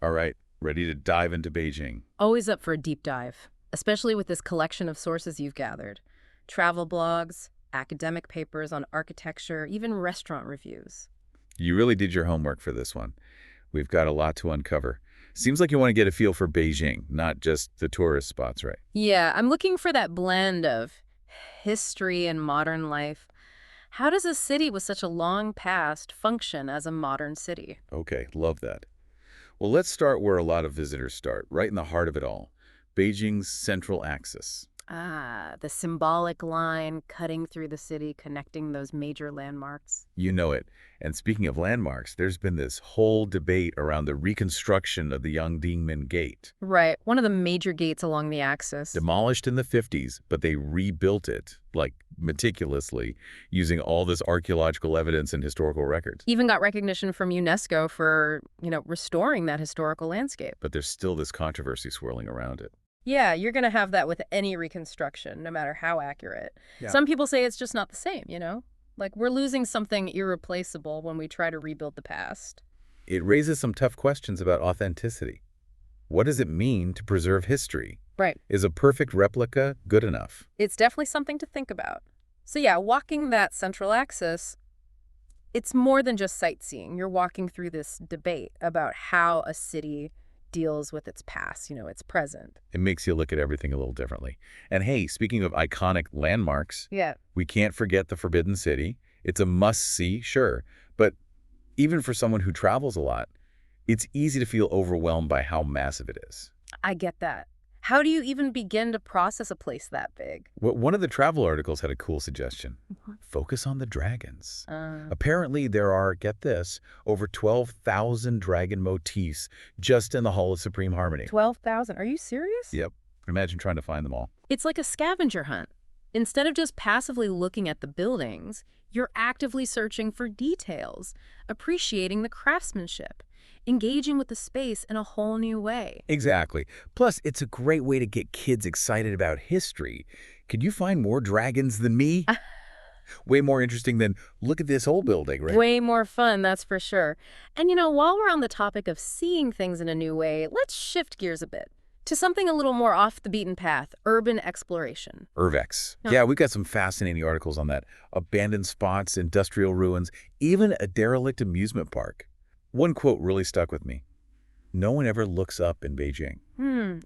All right, ready to dive into Beijing. Always up for a deep dive, especially with this collection of sources you've gathered. Travel blogs, academic papers on architecture, even restaurant reviews. You really did your homework for this one. We've got a lot to uncover. Seems like you want to get a feel for Beijing, not just the tourist spots, right? Yeah, I'm looking for that blend of history and modern life. How does a city with such a long past function as a modern city? Okay, love that. Well, let's start where a lot of visitors start, right in the heart of it all. Beijing's central axis. Ah, the symbolic line cutting through the city, connecting those major landmarks. You know it. And speaking of landmarks, there's been this whole debate around the reconstruction of the Yangdingmen Gate. Right, one of the major gates along the axis. Demolished in the 50s, but they rebuilt it, like meticulously, using all this archaeological evidence and historical records. Even got recognition from UNESCO for, restoring that historical landscape. But there's still this controversy swirling around it. Yeah, you're going to have that with any reconstruction, no matter how accurate. Yeah. Some people say it's just not the same. Like we're losing something irreplaceable when we try to rebuild the past. It raises some tough questions about authenticity. What does it mean to preserve history? Right. Is a perfect replica good enough? It's definitely something to think about. So yeah, walking that central axis, it's more than just sightseeing. You're walking through this debate about how a city deals with its past, its present. It makes you look at everything a little differently. And hey, speaking of iconic landmarks, Yeah. we can't forget the Forbidden City. It's a must-see, sure, but even for someone who travels a lot, it's easy to feel overwhelmed by how massive it is. I get that. How do you even begin to process a place that big? One of the travel articles had a cool suggestion. Focus on the dragons. Uh, Apparently, there are, get this, over 12,000 dragon motifs just in the Hall of Supreme Harmony. 12,000. Are you serious? Yep. Imagine trying to find them all. It's like a scavenger hunt. Instead of just passively looking at the buildings, you're actively searching for details, appreciating the craftsmanship, engaging with the space in a whole new way. Exactly. Plus, it's a great way to get kids excited about history. Could you find more dragons than me? Way more interesting than, look at this old building, right? Way more fun, that's for sure. And while we're on the topic of seeing things in a new way, let's shift gears a bit to something a little more off the beaten path, urban exploration. Urbex. No. Yeah, we've got some fascinating articles on that. Abandoned spots, industrial ruins, even a derelict amusement park. One quote really stuck with me. No one ever looks up in Beijing.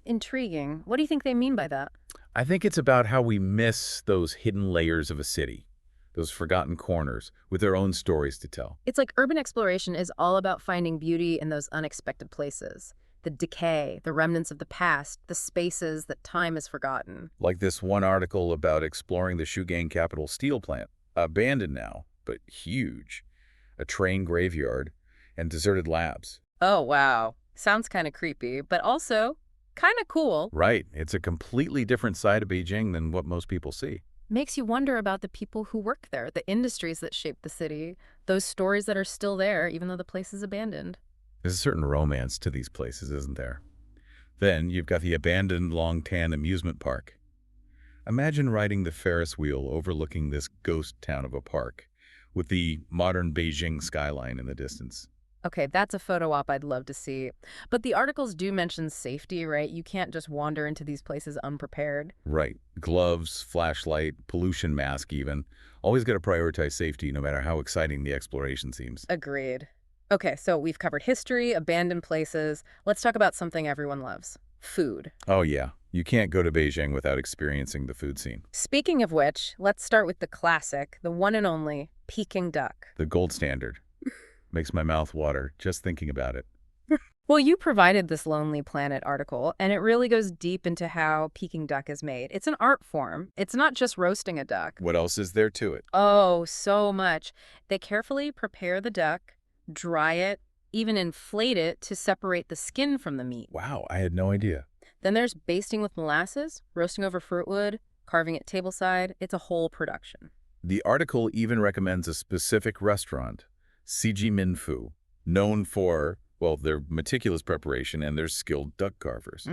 Intriguing. What do you think they mean by that? I think it's about how we miss those hidden layers of a city, those forgotten corners with their own stories to tell. It's like urban exploration is all about finding beauty in those unexpected places. The decay, the remnants of the past, the spaces that time has forgotten. Like this one article about exploring the Shugang Capital steel plant, abandoned now, but huge. A train graveyard and deserted labs. Oh, wow. Sounds kind of creepy, but also kind of cool. Right. It's a completely different side of Beijing than what most people see. Makes you wonder about the people who work there, the industries that shape the city, those stories that are still there, even though the place is abandoned. There's a certain romance to these places, isn't there? Then you've got the abandoned Longtan amusement park. Imagine riding the Ferris wheel overlooking this ghost town of a park with the modern Beijing skyline in the distance. Okay, that's a photo op I'd love to see. But the articles do mention safety, right? You can't just wander into these places unprepared. Right. Gloves, flashlight, pollution mask even. Always got to prioritize safety no matter how exciting the exploration seems. Agreed. Okay, so we've covered history, abandoned places. Let's talk about something everyone loves. Food. Oh yeah, you can't go to Beijing without experiencing the food scene. Speaking of which, let's start with the classic, the one and only Peking duck. The gold standard. Makes my mouth water just thinking about it. Well, you provided this Lonely Planet article, and it really goes deep into how Peking duck is made. It's an art form. It's not just roasting a duck. What else is there to it? Oh, so much. They carefully prepare the duck, dry it, even inflate it to separate the skin from the meat. Wow, I had no idea. Then there's basting with molasses, roasting over fruit wood, carving it tableside. It's a whole production. The article even recommends a specific restaurant, Siji Minfu, known for, well, their meticulous preparation and their skilled duck carvers.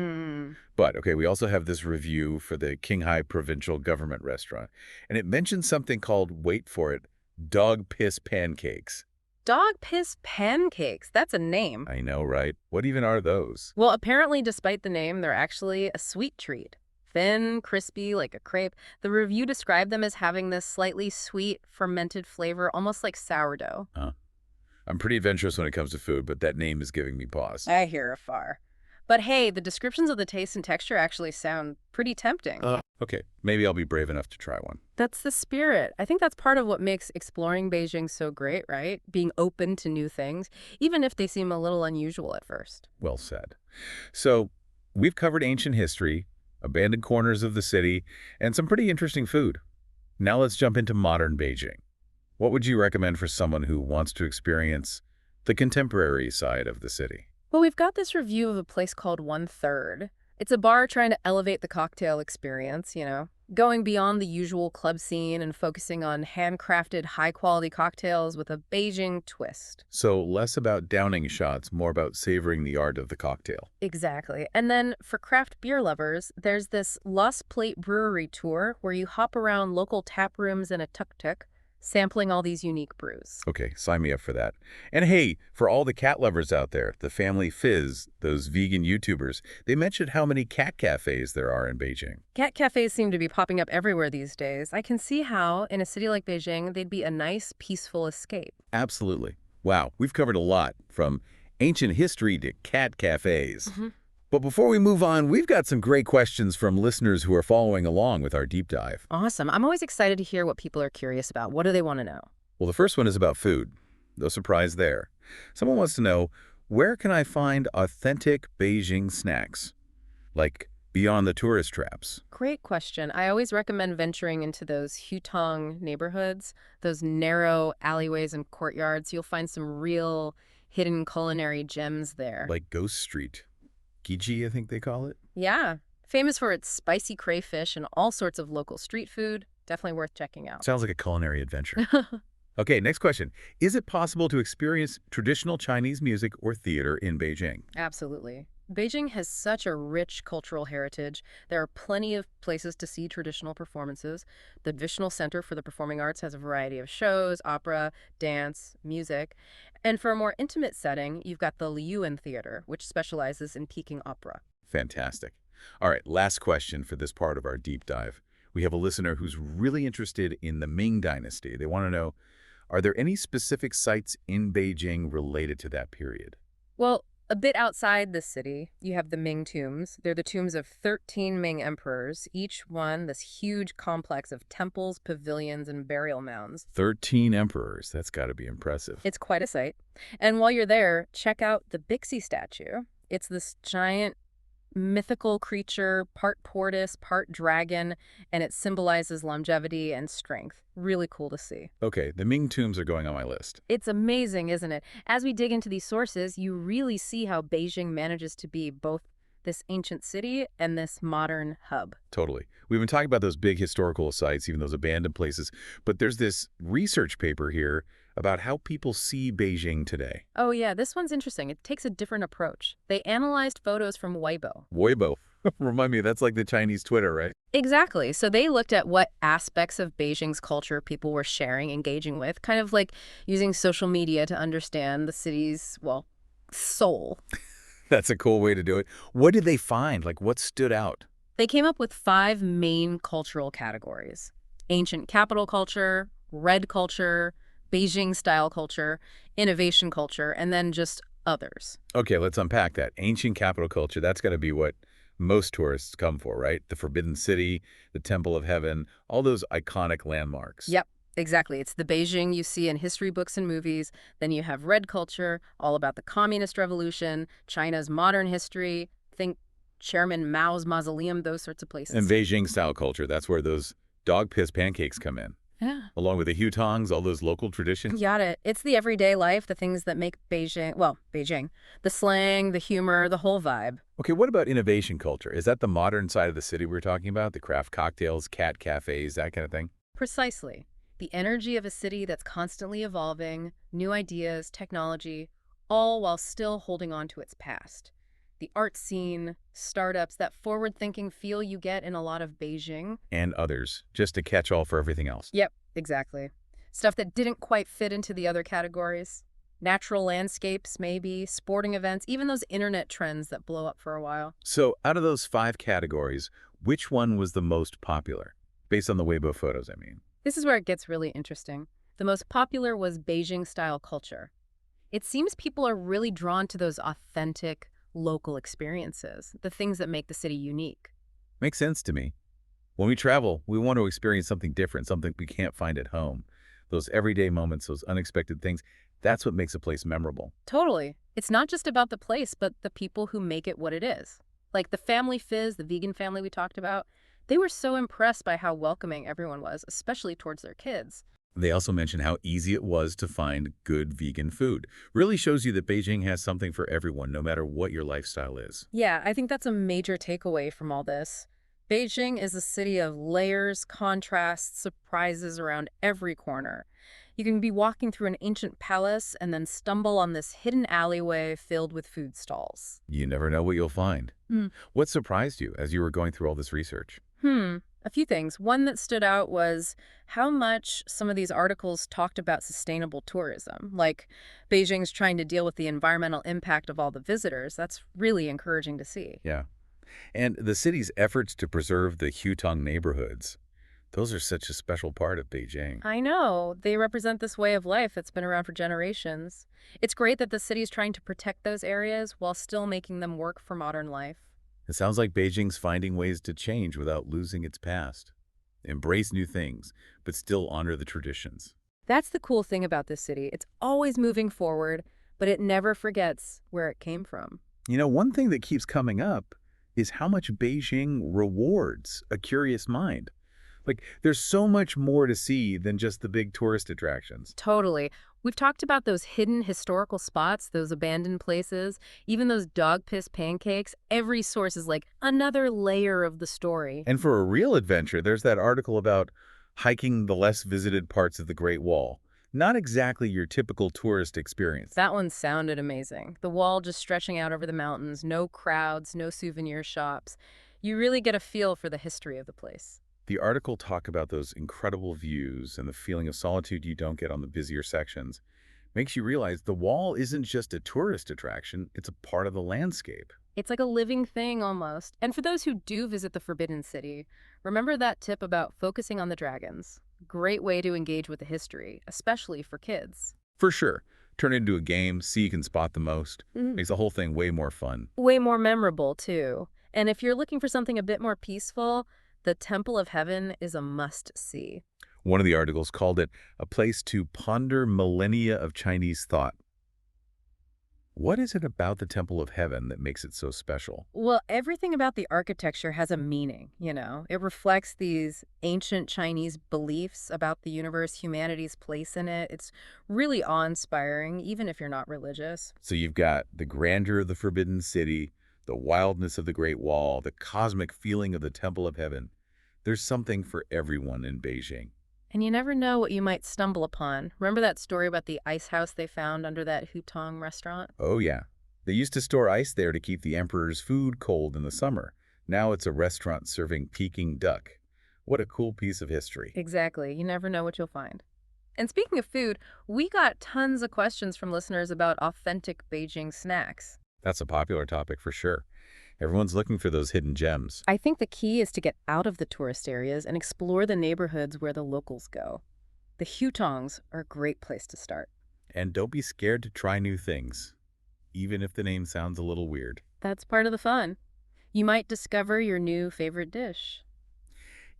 But, okay, we also have this review for the Qinghai Provincial Government Restaurant, and it mentions something called, wait for it, dog piss pancakes. Dog piss pancakes. That's a name. I know, right? What even are those? Well, apparently, despite the name, they're actually a sweet treat. Thin, crispy, like a crepe. The review described them as having this slightly sweet, fermented flavor, almost like sourdough. Huh. I'm pretty adventurous when it comes to food, but that name is giving me pause. I hear afar. But hey, the descriptions of the taste and texture actually sound pretty tempting. Okay, maybe I'll be brave enough to try one. That's the spirit. I think that's part of what makes exploring Beijing so great, right? Being open to new things, even if they seem a little unusual at first. Well said. So, we've covered ancient history, abandoned corners of the city, and some pretty interesting food. Now let's jump into modern Beijing. What would you recommend for someone who wants to experience the contemporary side of the city? Well, we've got this review of a place called One Third. It's a bar trying to elevate the cocktail experience, going beyond the usual club scene and focusing on handcrafted, high-quality cocktails with a Beijing twist. So, less about downing shots, more about savoring the art of the cocktail. Exactly. And then for craft beer lovers, there's this Lost Plate Brewery tour where you hop around local tap rooms in a tuk-tuk, sampling all these unique brews. Okay, sign me up for that. And hey, for all the cat lovers out there, the Family Fizz, those vegan YouTubers, they mentioned how many cat cafes there are in Beijing. Cat cafes seem to be popping up everywhere these days. I can see how, in a city like Beijing, they'd be a nice, peaceful escape. Absolutely. Wow, we've covered a lot, from ancient history to cat cafes. But before we move on, we've got some great questions from listeners who are following along with our deep dive. Awesome. I'm always excited to hear what people are curious about. What do they want to know? Well, the first one is about food. No surprise there. Someone wants to know, where can I find authentic Beijing snacks? Like beyond the tourist traps. Great question. I always recommend venturing into those hutong neighborhoods, those narrow alleyways and courtyards. You'll find some real hidden culinary gems there. Like Ghost Street. Giji, I think they call it. Yeah. Famous for its spicy crayfish and all sorts of local street food. Definitely worth checking out. Sounds like a culinary adventure. Okay, next question. Is it possible to experience traditional Chinese music or theater in Beijing? Absolutely. Beijing has such a rich cultural heritage. There are plenty of places to see traditional performances. The Vishnu Center for the Performing Arts has a variety of shows, opera, dance, music. And for a more intimate setting, you've got the Liyuan Theater, which specializes in Peking opera. Fantastic. All right, last question for this part of our deep dive. We have a listener who's really interested in the Ming Dynasty. They want to know, are there any specific sites in Beijing related to that period? Well, a bit outside the city, you have the Ming tombs. They're the tombs of 13 Ming emperors, each one this huge complex of temples, pavilions, and burial mounds. 13 emperors. That's got to be impressive. It's quite a sight. And while you're there, check out the Bixi statue. It's this giant mythical creature, part tortoise, part dragon, and it symbolizes longevity and strength. Really cool to see. Okay, the Ming tombs are going on my list. It's amazing, isn't it? As we dig into these sources, you really see how Beijing manages to be both this ancient city and this modern hub. Totally. We've been talking about those big historical sites, even those abandoned places, but there's this research paper here about how people see Beijing today. Oh yeah, this one's interesting. It takes a different approach. They analyzed photos from Weibo. Weibo. Remind me, that's like the Chinese Twitter, right? Exactly. So they looked at what aspects of Beijing's culture people were sharing, engaging with, kind of like using social media to understand the city's, well, soul. That's a cool way to do it. What did they find? Like, what stood out? They came up with 5 main cultural categories: ancient capital culture, red culture, Beijing-style culture, innovation culture, and then just others. Okay, let's unpack that. Ancient capital culture, that's got to be what most tourists come for, right? The Forbidden City, the Temple of Heaven, all those iconic landmarks. Yep, exactly. It's the Beijing you see in history books and movies. Then you have red culture, all about the Communist Revolution, China's modern history. Think Chairman Mao's mausoleum, those sorts of places. And Beijing-style culture, that's where those dog piss pancakes come in. Yeah. Along with the hutongs, all those local traditions. Got it. It's the everyday life, the things that make Beijing, well, Beijing, the slang, the humor, the whole vibe. Okay, what about innovation culture? Is that the modern side of the city we're talking about? The craft cocktails, cat cafes, that kind of thing? Precisely. The energy of a city that's constantly evolving, new ideas, technology, all while still holding on to its past. The art scene, startups, that forward-thinking feel you get in a lot of Beijing. And others, just a catch-all for everything else. Yep, exactly. Stuff that didn't quite fit into the other categories. Natural landscapes, maybe, sporting events, even those internet trends that blow up for a while. So out of those 5 categories, which one was the most popular? Based on the Weibo photos, I mean. This is where it gets really interesting. The most popular was Beijing-style culture. It seems people are really drawn to those authentic, local experiences, the things that make the city unique. Makes sense to me. When we travel, we want to experience something different, something we can't find at home. Those everyday moments, those unexpected things, that's what makes a place memorable. Totally. It's not just about the place, but the people who make it what it is. Like the family Fizz, the vegan family we talked about, they were so impressed by how welcoming everyone was, especially towards their kids. They also mentioned how easy it was to find good vegan food. Really shows you that Beijing has something for everyone, no matter what your lifestyle is. Yeah, I think that's a major takeaway from all this. Beijing is a city of layers, contrasts, surprises around every corner. You can be walking through an ancient palace and then stumble on this hidden alleyway filled with food stalls. You never know what you'll find. Hmm. What surprised you as you were going through all this research? A few things. One that stood out was how much some of these articles talked about sustainable tourism, like Beijing's trying to deal with the environmental impact of all the visitors. That's really encouraging to see. Yeah. And the city's efforts to preserve the hutong neighborhoods, those are such a special part of Beijing. I know. They represent this way of life that's been around for generations. It's great that the city is trying to protect those areas while still making them work for modern life. It sounds like Beijing's finding ways to change without losing its past. Embrace new things, but still honor the traditions. That's the cool thing about this city. It's always moving forward, but it never forgets where it came from. You know, one thing that keeps coming up is how much Beijing rewards a curious mind. Like, there's so much more to see than just the big tourist attractions. Totally. We've talked about those hidden historical spots, those abandoned places, even those dog piss pancakes. Every source is like another layer of the story. And for a real adventure, there's that article about hiking the less visited parts of the Great Wall. Not exactly your typical tourist experience. That one sounded amazing. The wall just stretching out over the mountains, no crowds, no souvenir shops. You really get a feel for the history of the place. The article talked about those incredible views and the feeling of solitude you don't get on the busier sections. Makes you realize the wall isn't just a tourist attraction, it's a part of the landscape. It's like a living thing almost. And for those who do visit the Forbidden City, remember that tip about focusing on the dragons. Great way to engage with the history, especially for kids. For sure, turn it into a game, see you can spot the most. Makes the whole thing way more fun. Way more memorable, too. And if you're looking for something a bit more peaceful, the Temple of Heaven is a must-see. One of the articles called it a place to ponder millennia of Chinese thought. What is it about the Temple of Heaven that makes it so special? Well, everything about the architecture has a meaning, you know. It reflects these ancient Chinese beliefs about the universe, humanity's place in it. It's really awe-inspiring, even if you're not religious. So you've got the grandeur of the Forbidden City, the wildness of the Great Wall, the cosmic feeling of the Temple of Heaven. There's something for everyone in Beijing. And you never know what you might stumble upon. Remember that story about the ice house they found under that hutong restaurant? Oh yeah, they used to store ice there to keep the emperor's food cold in the summer. Now it's a restaurant serving Peking duck. What a cool piece of history. Exactly. You never know what you'll find. And speaking of food, we got tons of questions from listeners about authentic Beijing snacks. That's a popular topic for sure. Everyone's looking for those hidden gems. I think the key is to get out of the tourist areas and explore the neighborhoods where the locals go. The hutongs are a great place to start. And don't be scared to try new things, even if the name sounds a little weird. That's part of the fun. You might discover your new favorite dish.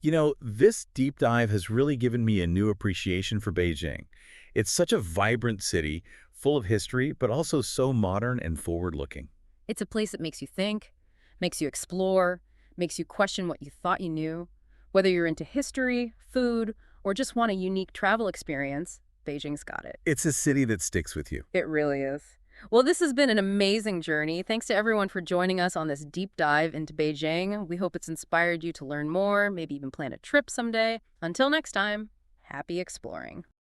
You know, this deep dive has really given me a new appreciation for Beijing. It's such a vibrant city, full of history, but also so modern and forward-looking. It's a place that makes you think, makes you explore, makes you question what you thought you knew. Whether you're into history, food, or just want a unique travel experience, Beijing's got it. It's a city that sticks with you. It really is. Well, this has been an amazing journey. Thanks to everyone for joining us on this deep dive into Beijing. We hope it's inspired you to learn more, maybe even plan a trip someday. Until next time, happy exploring.